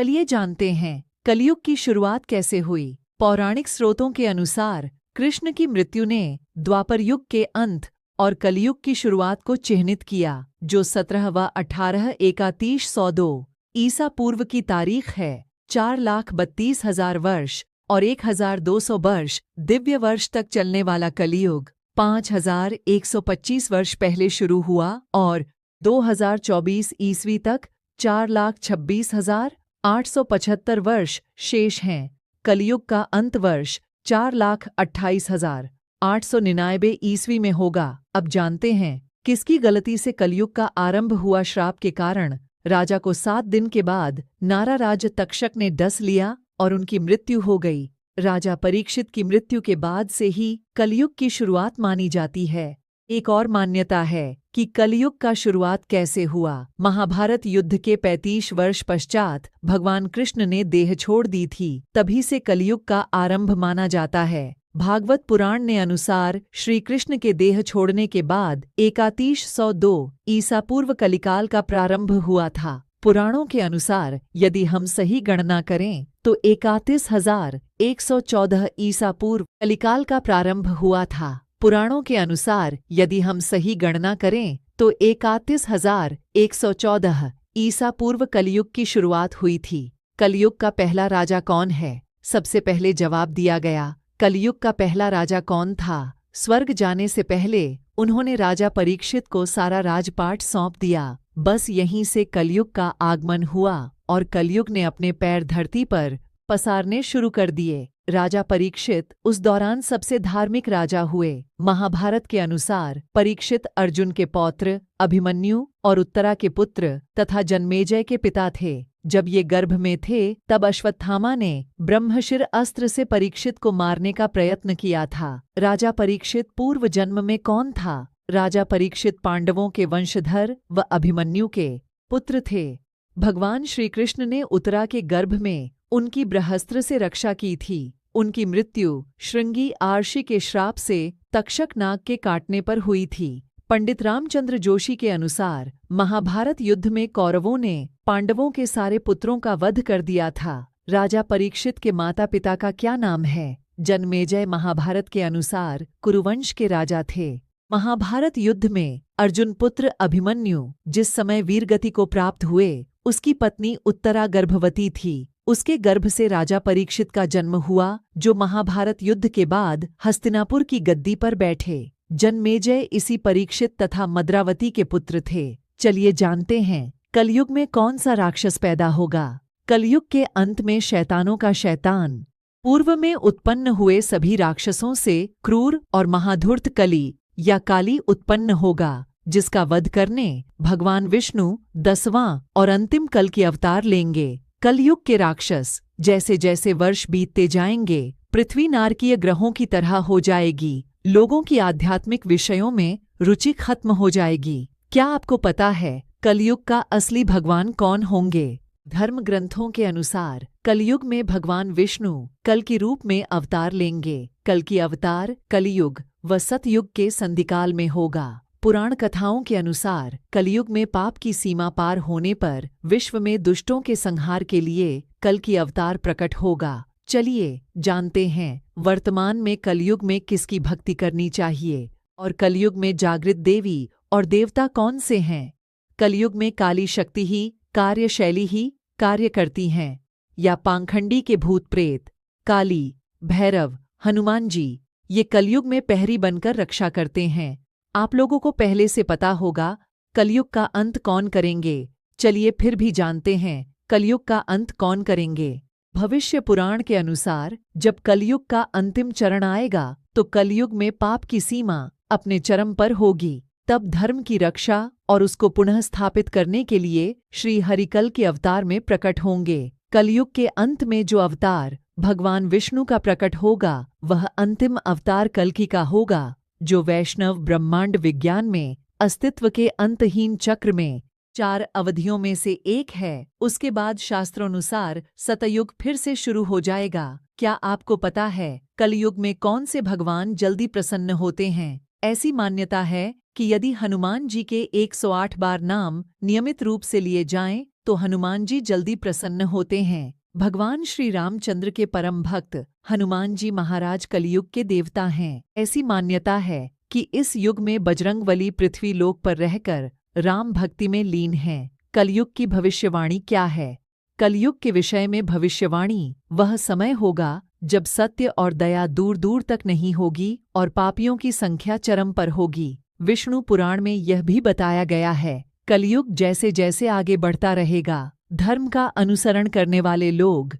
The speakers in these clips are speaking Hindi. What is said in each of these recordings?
चलिए जानते हैं कलयुग की शुरुआत कैसे हुई। पौराणिक स्रोतों के अनुसार कृष्ण की मृत्यु ने द्वापर युग के अंत और कलयुग की शुरुआत को चिह्नित किया, जो 17 व 18/3102 ईसा पूर्व की तारीख है। 4,32,000 वर्ष और 1,200 वर्ष दिव्य वर्ष तक चलने वाला कलयुग 5,125 वर्ष पहले शुरू हुआ और 2024 ईस्वी तक 4,26,875 वर्ष शेष हैं। कलयुग का अंत वर्ष 4,28,899 ईस्वी में होगा। अब जानते हैं किसकी गलती से कलयुग का आरंभ हुआ। श्राप के कारण राजा को 7 दिन के बाद नारा राज तक्षक ने डस लिया और उनकी मृत्यु हो गई। राजा परीक्षित की मृत्यु के बाद से ही कलयुग की शुरुआत मानी जाती है। एक और मान्यता है कि कलयुग का शुरुआत कैसे हुआ। महाभारत युद्ध के 35 वर्ष पश्चात भगवान कृष्ण ने देह छोड़ दी थी, तभी से कलयुग का आरंभ माना जाता है। भागवत पुराण ने अनुसार श्री कृष्ण के देह छोड़ने के बाद 3102 ईसा पूर्व कलिकाल का प्रारंभ हुआ था। पुराणों के अनुसार यदि हम सही गणना करें तो 31,114 ईसा पूर्व कलिकाल का प्रारंभ हुआ था। पुराणों के अनुसार यदि हम सही गणना करें तो 31,114 ईसा पूर्व कलयुग की शुरुआत हुई थी। कलयुग का पहला राजा कौन है? सबसे पहले जवाब दिया गया। कलयुग का पहला राजा कौन था? स्वर्ग जाने से पहले उन्होंने राजा परीक्षित को सारा राजपाट सौंप दिया। बस यहीं से कलयुग का आगमन हुआ और कलयुग ने अपने पैर धरती पर पसारने शुरू कर दिए। राजा परीक्षित उस दौरान सबसे धार्मिक राजा हुए। महाभारत के अनुसार परीक्षित अर्जुन के पौत्र, अभिमन्यु और उत्तरा के पुत्र तथा जन्मेजय के पिता थे। जब ये गर्भ में थे तब अश्वत्थामा ने ब्रह्मशिर अस्त्र से परीक्षित को मारने का प्रयत्न किया था। राजा परीक्षित पूर्व जन्म में कौन था? राजा परीक्षित पांडवों के वंशधर व अभिमन्यु के पुत्र थे। भगवान श्री कृष्ण ने उत्तरा के गर्भ में उनकी ब्रह्मास्त्र से रक्षा की थी। उनकी मृत्यु श्रृंगी आर्षि के श्राप से तक्षक नाग के काटने पर हुई थी। पंडित रामचंद्र जोशी के अनुसार महाभारत युद्ध में कौरवों ने पांडवों के सारे पुत्रों का वध कर दिया था। राजा परीक्षित के माता पिता का क्या नाम है? जन्मेजय महाभारत के अनुसार कुरुवंश के राजा थे। महाभारत युद्ध में अर्जुन पुत्र अभिमन्यु जिस समय वीरगति को प्राप्त हुए, उसकी पत्नी उत्तरा गर्भवती थी। उसके गर्भ से राजा परीक्षित का जन्म हुआ, जो महाभारत युद्ध के बाद हस्तिनापुर की गद्दी पर बैठे। जन्मेजय इसी परीक्षित तथा मद्रावती के पुत्र थे। चलिए जानते हैं कलयुग में कौन सा राक्षस पैदा होगा। कलयुग के अंत में शैतानों का शैतान पूर्व में उत्पन्न हुए सभी राक्षसों से क्रूर और महाधूर्त कली या काली उत्पन्न होगा, जिसका वध करने भगवान विष्णु 10वां और अंतिम कल की अवतार लेंगे। कलयुग के राक्षस जैसे जैसे वर्ष बीतते जाएंगे, पृथ्वी नारकीय ग्रहों की तरह हो जाएगी। लोगों की आध्यात्मिक विषयों में रुचि खत्म हो जाएगी। क्या आपको पता है कलयुग का असली भगवान कौन होंगे? धर्म ग्रंथों के अनुसार कलयुग में भगवान विष्णु कल की रूप में अवतार लेंगे। कल की अवतार कलियुग व सतयुग के संधिकाल में होगा। पुराण कथाओं के अनुसार कलयुग में पाप की सीमा पार होने पर विश्व में दुष्टों के संहार के लिए कल की अवतार प्रकट होगा। चलिए जानते हैं वर्तमान में कलयुग में किसकी भक्ति करनी चाहिए और कलयुग में जागृत देवी और देवता कौन से हैं। कलयुग में काली शक्ति ही कार्यशैली ही कार्य करती हैं या पाखंडी के भूत प्रेत, काली, भैरव, हनुमान जी ये कलयुग में प्रहरी बनकर रक्षा करते हैं। आप लोगों को पहले से पता होगा कलयुग का अंत कौन करेंगे। चलिए फिर भी जानते हैं कलयुग का अंत कौन करेंगे। भविष्य पुराण के अनुसार जब कलयुग का अंतिम चरण आएगा तो कलयुग में पाप की सीमा अपने चरम पर होगी। तब धर्म की रक्षा और उसको पुनः स्थापित करने के लिए श्री हरि कल के अवतार में प्रकट होंगे। कलयुग के अंत में जो अवतार भगवान विष्णु का प्रकट होगा वह अंतिम अवतार कल्कि का होगा, जो वैष्णव ब्रह्मांड विज्ञान में अस्तित्व के अंतहीन चक्र में 4 अवधियों में से एक है। उसके बाद शास्त्रोनुसार सतयुग फिर से शुरू हो जाएगा। क्या आपको पता है कलयुग में कौन से भगवान जल्दी प्रसन्न होते हैं? ऐसी मान्यता है कि यदि हनुमान जी के 108 बार नाम नियमित रूप से लिए जाएं तो हनुमान जी जल्दी प्रसन्न होते हैं। भगवान श्री रामचंद्र के परम भक्त हनुमान जी महाराज कलयुग के देवता हैं। ऐसी मान्यता है कि इस युग में बजरंगबली पृथ्वी लोक पर रहकर राम भक्ति में लीन हैं। कलयुग की भविष्यवाणी क्या है? कलयुग के विषय में भविष्यवाणी वह समय होगा जब सत्य और दया दूर दूर तक नहीं होगी और पापियों की संख्या चरम पर होगी। विष्णु पुराण में यह भी बताया गया है, कलयुग जैसे जैसे आगे बढ़ता रहेगा, धर्म का अनुसरण करने वाले लोग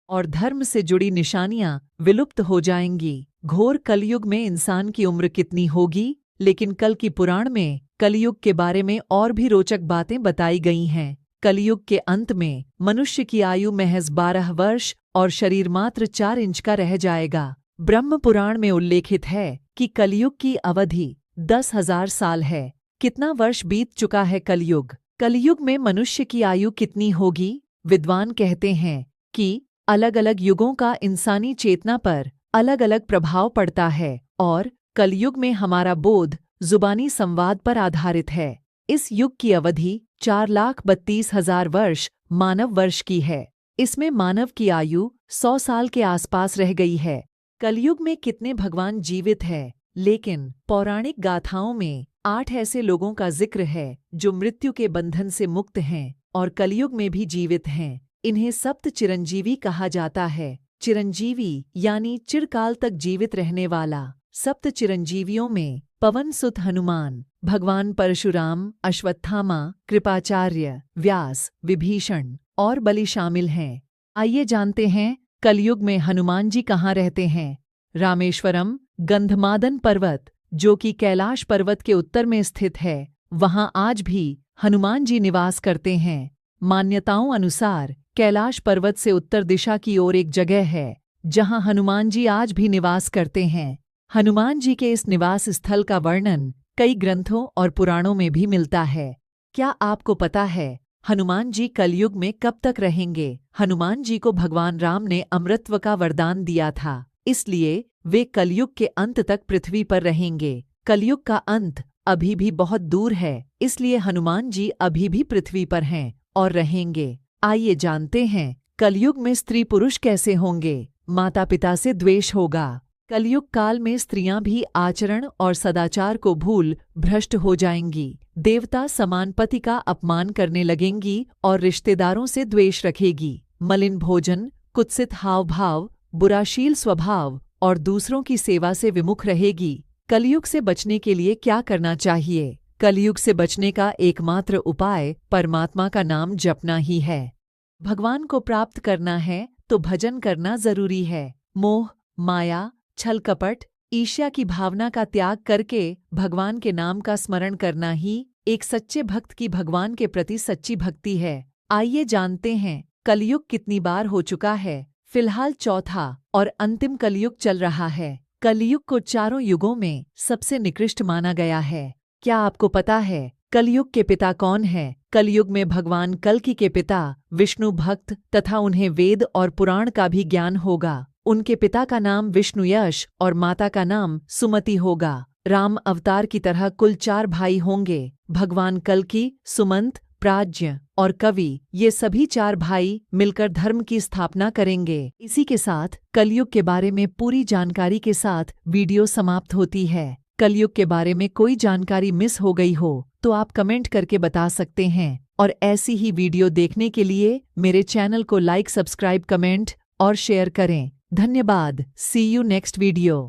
और धर्म से जुड़ी निशानियां विलुप्त हो जाएंगी। घोर कलयुग में इंसान की उम्र कितनी होगी? लेकिन कल की पुराण में कलयुग के बारे में और भी रोचक बातें बताई गई हैं। कलयुग के अंत में मनुष्य की आयु महज 12 वर्ष और शरीर मात्र 4 इंच का रह जाएगा। ब्रह्म पुराण में उल्लेखित है कि कलयुग की अवधि 10,000 साल है। कितना वर्ष बीत चुका है कलयुग? कलयुग में मनुष्य की आयु कितनी होगी? विद्वान कहते हैं कि अलग अलग युगों का इंसानी चेतना पर अलग अलग प्रभाव पड़ता है और कलयुग में हमारा बोध जुबानी संवाद पर आधारित है। इस युग की अवधि 4,32,000 वर्ष मानव वर्ष की है। इसमें मानव की आयु 100 साल के आसपास रह गई है। कलयुग में कितने भगवान जीवित है? लेकिन पौराणिक गाथाओं में 8 ऐसे लोगों का जिक्र है जो मृत्यु के बंधन से मुक्त हैं और कलयुग में भी जीवित हैं। इन्हें सप्त चिरंजीवी कहा जाता है। चिरंजीवी यानी चिरकाल तक जीवित रहने वाला। सप्त चिरंजीवियों में पवन सुत हनुमान, भगवान परशुराम, अश्वत्थामा, कृपाचार्य, व्यास, विभीषण और बलि शामिल हैं। आइए जानते हैं कलयुग में हनुमान जी कहाँ रहते हैं। रामेश्वरम, गंधमादन पर्वत, जो कि कैलाश पर्वत के उत्तर में स्थित है, वहाँ आज भी हनुमान जी निवास करते हैं। मान्यताओं अनुसार कैलाश पर्वत से उत्तर दिशा की ओर एक जगह है जहाँ हनुमान जी आज भी निवास करते हैं। हनुमान जी के इस निवास स्थल का वर्णन कई ग्रंथों और पुराणों में भी मिलता है। क्या आपको पता है हनुमान जी कलयुग में कब तक रहेंगे? हनुमान जी को भगवान राम ने अमृतत्व का वरदान दिया था, इसलिए वे कलयुग के अंत तक पृथ्वी पर रहेंगे। कलयुग का अंत अभी भी बहुत दूर है, इसलिए हनुमान जी अभी भी पृथ्वी पर हैं और रहेंगे। आइए जानते हैं कलयुग में स्त्री पुरुष कैसे होंगे। माता पिता से द्वेष होगा। कलयुग काल में स्त्रियां भी आचरण और सदाचार को भूल भ्रष्ट हो जाएंगी। देवता समान पति का अपमान करने लगेंगी और रिश्तेदारों से द्वेष रखेगी। मलिन भोजन, कुत्सित हाव भाव, बुराशील स्वभाव और दूसरों की सेवा से विमुख रहेगी। कलयुग से बचने के लिए क्या करना चाहिए? कलयुग से बचने का एकमात्र उपाय परमात्मा का नाम जपना ही है। भगवान को प्राप्त करना है तो भजन करना जरूरी है। मोह, माया, छल कपट, ईर्ष्या की भावना का त्याग करके भगवान के नाम का स्मरण करना ही एक सच्चे भक्त की भगवान के प्रति सच्ची भक्ति है। आइए जानते हैं कलयुग कितनी बार हो चुका है। फिलहाल चौथा और अंतिम कलयुग चल रहा है। कलयुग को चारों युगों में सबसे निकृष्ट माना गया है। क्या आपको पता है कलयुग के पिता कौन है? कलयुग में भगवान कल्कि के पिता विष्णु भक्त तथा उन्हें वेद और पुराण का भी ज्ञान होगा। उनके पिता का नाम विष्णुयश और माता का नाम सुमति होगा। राम अवतार की तरह कुल 4 भाई होंगे। भगवान कल्कि, सुमंत, प्राज्ञ और कवि, ये सभी 4 भाई मिलकर धर्म की स्थापना करेंगे। इसी के साथ कलयुग के बारे में पूरी जानकारी के साथ वीडियो समाप्त होती है। कलयुग के बारे में कोई जानकारी मिस हो गई हो तो आप कमेंट करके बता सकते हैं। और ऐसी ही वीडियो देखने के लिए मेरे चैनल को लाइक, सब्सक्राइब, कमेंट और शेयर करें। धन्यवाद। सी यू नेक्स्ट वीडियो।